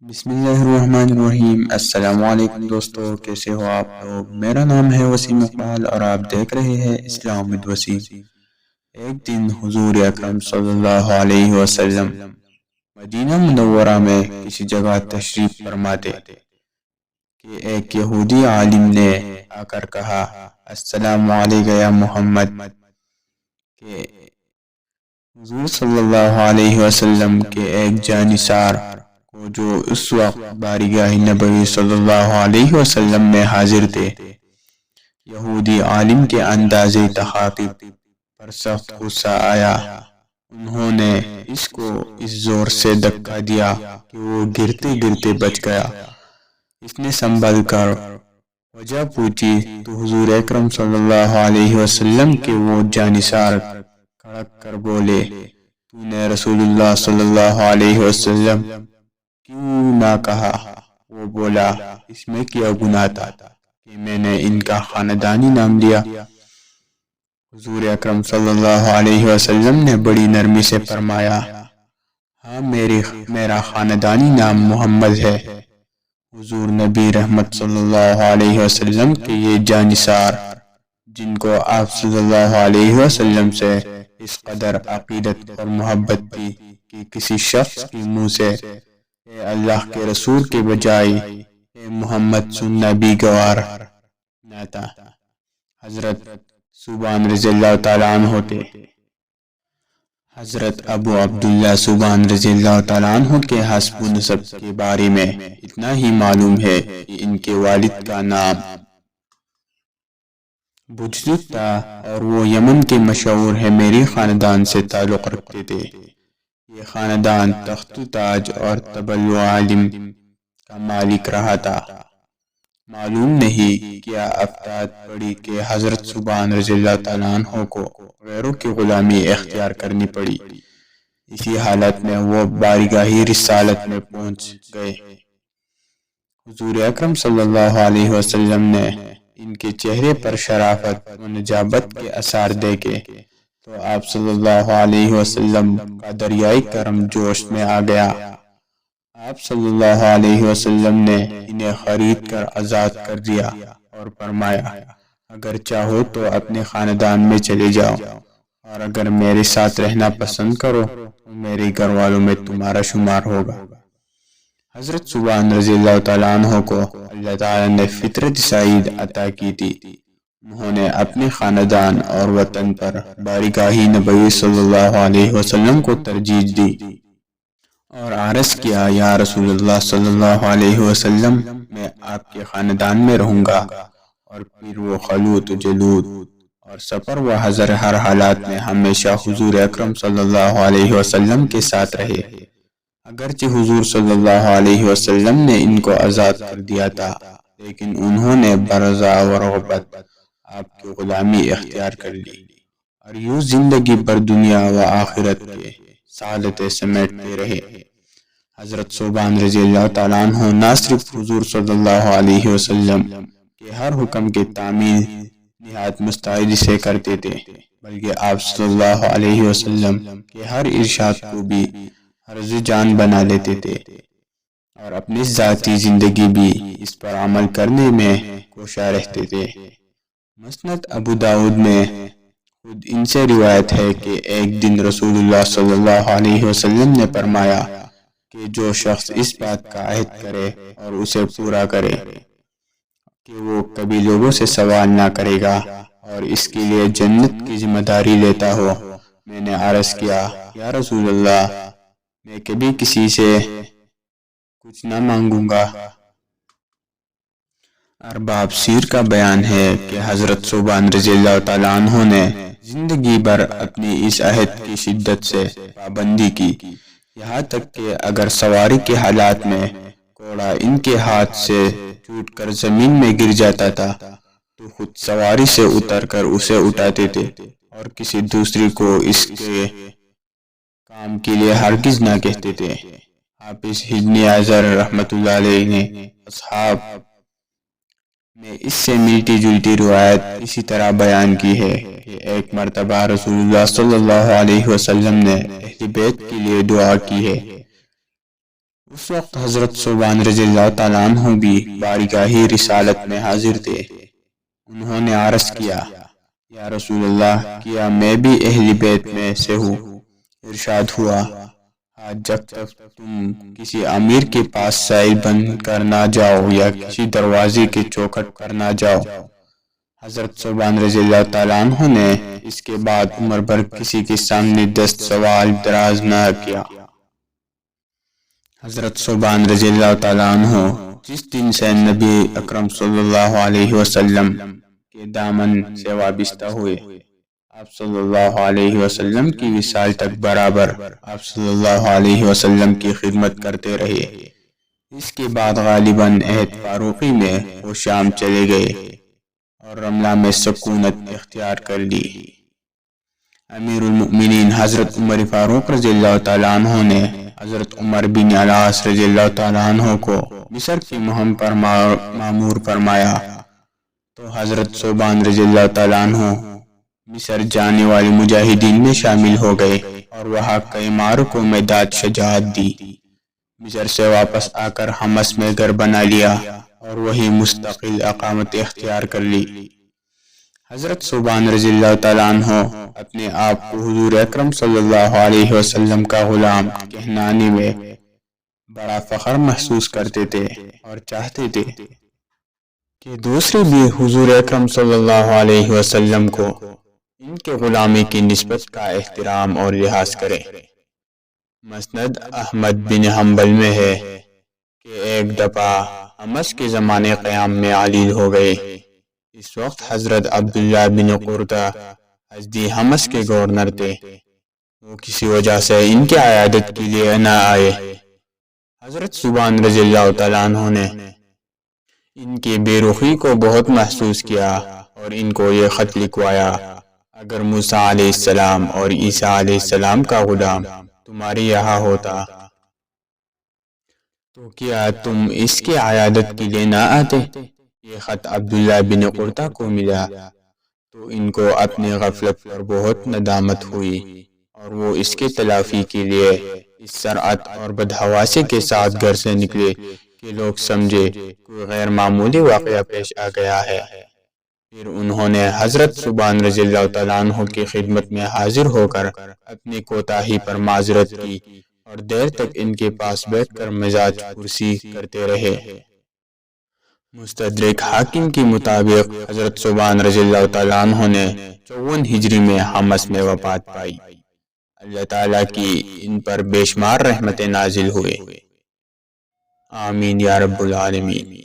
بسم اللہ الرحمن الرحیم۔ السلام علیکم دوستو، کیسے ہو آپ لوگ؟ میرا نام ہے وسیم اقبال اور آپ دیکھ رہے ہیں اسلام ود وسیم۔ ایک دن حضور اکرم صلی اللہ علیہ وسلم مدینہ منورہ میں کسی جگہ تشریف فرما تھے کہ ایک یہودی عالم نے آ کر کہا، السلام علیکم یا محمد، کہ حضور صلی اللہ علیہ وسلم کے ایک جانثار کو جو اس وقت بارگاہ نبوی صلی اللہ علیہ وسلم میں حاضر تھے، یہودی عالم کے انداز تخاطب پر سخت غصہ آیا۔ انہوں نے اس کو اس زور سے دھکا دیا کہ وہ گرتے گرتے بچ گیا۔ اس نے سنبھل کر وجہ پوچھی تو حضور اکرم صلی اللہ علیہ وسلم کے وہ جانثار کڑک کر بولے، تو نے رسول اللہ صلی اللہ علیہ وسلم کیوں نہ کہا؟ وہ بولا، اس میں کیا گناہ تھا کہ میں نے ان کا خاندانی نام لیا؟ حضور اکرم صلی اللہ علیہ وسلم نے بڑی نرمی سے فرمایا، ہاں میرا خاندانی نام محمد ہے۔ حضور نبی رحمت صلی اللہ علیہ وسلم کے یہ جانثار، جن کو آپ صلی اللہ علیہ وسلم سے اس قدر عقیدت اور محبت تھی کہ کسی شخص کے منہ سے اے اللہ کے رسول کے بجائے اے محمد سننا بھی گوار نہ تھا۔ حضرت ثوبان رضی اللہ تعالیٰ عنہ تھے۔ حضرت ابو عبداللہ ثوبان رضی اللہ تعالیٰ عنہ کے حسب و نسب کے بارے میں اتنا ہی معلوم ہے کہ ان کے والد کا نام بجدد تھا اور وہ یمن کے مشہور حمیری خاندان سے تعلق رکھتے تھے۔ یہ خاندان تخت و تاج اور طبل و عالم کا مالک رہا تھا۔ معلوم نہیں کیا افتاد پڑی کہ حضرت ثوبان رضی اللہ تعالیٰ عنہ کو غیروں کی غلامی اختیار کرنی پڑی۔ اسی حالت میں وہ بارگاہ رسالت میں پہنچ گئے۔ حضور اکرم صلی اللہ علیہ وسلم نے ان کے چہرے پر شرافت و نجابت کے اثار دیکھے تو آپ صلی اللہ علیہ وسلم کا دریائے کرم جوش میں آ گیا۔ آپ صلی اللہ علیہ وسلم نے انہیں خرید کر آزاد کر دیا اور فرمایا، اگر چاہو تو اپنے خاندان میں چلے جاؤ، اور اگر میرے ساتھ رہنا پسند کرو تو میرے گھر والوں میں تمہارا شمار ہوگا۔ حضرت ثوبان رضی اللہ تعالیٰ عنہ کو اللہ تعالیٰ نے فطرت سعید عطا کی تھی۔ انہوں نے اپنے خاندان اور وطن پر بارگاہ نبوی صلی اللہ علیہ وسلم کو ترجیح دی اور عرض کیا، یا رسول اللہ صلی اللہ علیہ وسلم، میں آپ کے خاندان میں رہوں گا۔ اور پھر وہ خلوت و جلوت اور سفر و حضر ہر حالات میں ہمیشہ حضور اکرم صلی اللہ علیہ وسلم کے ساتھ رہے۔ اگرچہ حضور صلی اللہ علیہ وسلم نے ان کو آزاد کر دیا تھا، لیکن انہوں نے برضا و رغبت آپ کی غلامی اختیار کر لی اور یوں زندگی بھر دنیا و آخرت کے سعادتیں سمیٹتے رہے۔ حضرت ثوبان رضی اللہ تعالیٰ عنہ نہ صرف حضور صلی اللہ علیہ وسلم کے ہر حکم کے تعمیل نہایت مستعدی سے کرتے تھے، بلکہ آپ صلی اللہ علیہ وسلم کے ہر ارشاد کو بھی عرض جان بنا لیتے تھے اور اپنی ذاتی زندگی بھی اس پر عمل کرنے میں کوشاں رہتے تھے۔ مسند ابو داؤد میں خود ان سے روایت ہے کہ ایک دن رسول اللہ صلی اللہ علیہ وسلم نے فرمایا کہ جو شخص اس بات کا عہد کرے اور اسے پورا کرے کہ وہ کبھی لوگوں سے سوال نہ کرے گا اور اس کے لیے جنت کی ذمہ داری لیتا ہو۔ میں نے عرض کیا، یا رسول اللہ، میں کبھی کسی سے کچھ نہ مانگوں گا۔ ارباب سیر کا بیان ہے کہ حضرت ثوبان رضی اللہ تعالیٰ عنہ نے زندگی بھر اپنی اس عہد کی شدت سے پابندی کی، یہاں تک کہ اگر سواری کے حالات میں گھوڑا ان کے ہاتھ سے ٹوٹ کر زمین میں گر جاتا تھا تو خود سواری سے اتر کر اسے اٹھاتے تھے اور کسی دوسری کو اس کے کام کے لیے ہرگز نہ کہتے تھے۔ حافظ ابن حجر رحمۃ اللہ علیہ نے اصحاب میں اس سے ملتی جلتی روایت اسی طرح بیان کی ہے کہ ایک مرتبہ رسول اللہ صلی اللہ علیہ وسلم نے اہل بیت کے لیے دعا کی ہے۔ اس وقت حضرت ثوبان رضی اللہ تعالیٰ عنہ بھی بارگاہی رسالت میں حاضر تھے۔ انہوں نے عرض کیا، یا رسول اللہ، کیا میں بھی اہل بیت میں سے ہوں؟ ارشاد ہوا، آج جب تک تم کسی امیر کے پاس سائل بن کر نہ جاؤ یا کسی دروازے کے چوکھٹ پر نہ جاؤ۔ حضرت ثوبان رضی اللہ تعالیٰ عنہ نے اس کے بعد عمر بھر کسی کے سامنے دست سوال دراز نہ کیا۔ حضرت ثوبان رضی اللہ تعالیٰ عنہ جس دن سے نبی اکرم صلی اللہ علیہ وسلم کے دامن سے وابستہ ہوئے، آپ صلی اللہ علیہ وسلم کی وصال تک برابر آپ صلی اللہ علیہ وسلم کی خدمت کرتے رہے۔ اس کے بعد غالباً عہد فاروقی میں وہ شام چلے گئے اور رملہ میں سکونت اختیار کر لی۔ امیر المؤمنین حضرت عمر فاروق رضی اللہ تعالیٰ عنہ نے حضرت عمر بن العاص رضی اللہ تعالیٰ عنہ کو مصر کی مہم پر مامور فرمایا، تو حضرت ثوبان رضی اللہ تعالیٰ عنہ مصر جانے والے مجاہدین میں شامل ہو گئے اور وہاں کئی معرکوں میں داد شجاعت دی۔ مصر سے واپس آ کر حمص میں گھر بنا لیا اور وہی مستقل اقامت اختیار کر لی۔ حضرت ثوبان رضی اللہ تعالیٰ عنہ اپنے آپ کو حضور اکرم صلی اللہ علیہ وسلم کا غلام کہلانے میں بڑا فخر محسوس کرتے تھے اور چاہتے تھے کہ دوسرے بھی حضور اکرم صلی اللہ علیہ وسلم کو ان کے غلامی کی نسبت کا احترام اور لحاظ کریں۔ مسند احمد بن حنبل میں ہے کہ ایک دفعہ حمص کے زمانے قیام میں علیل ہو گئے۔ اس وقت حضرت عبداللہ بن قردہ ازدی حمص کے گورنر تھے۔ وہ کسی وجہ سے ان کی عیادت کے لیے نہ آئے۔ حضرت ثوبان رضی اللہ تعالیٰ عنہ نے ان کی بے رخی کو بہت محسوس کیا اور ان کو یہ خط لکھوایا، اگر موسیٰ علیہ السلام اور عیسیٰ علیہ السلام کا غلام تمہارے یہاں ہوتا تو کیا تم اس کی عیادت کے لیے نہ آتے؟ یہ خط عبداللہ بن قردہ کو ملا تو ان کو اپنی غفلت پر بہت ندامت ہوئی اور وہ اس کی تلافی کے لیے اس سرعت اور بدحواسی کے ساتھ گھر سے نکلے کہ لوگ سمجھے کوئی غیر معمولی واقعہ پیش آ گیا ہے۔ پھر انہوں نے حضرت ثوبان رضی اللہ تعالیٰ عنہ کی خدمت میں حاضر ہو کر اپنی کوتاہی پر معذرت کی اور دیر تک ان کے پاس بیٹھ کر مزاج پرسی کرتے رہے۔ مستدرک حاکم کے مطابق حضرت ثوبان رضی اللہ تعالیٰ عنہ نے 54 ہجری میں حمص میں وفات پائی۔ اللہ تعالیٰ کی ان پر بے شمار رحمتیں نازل ہوئے۔ آمین یا رب العالمین۔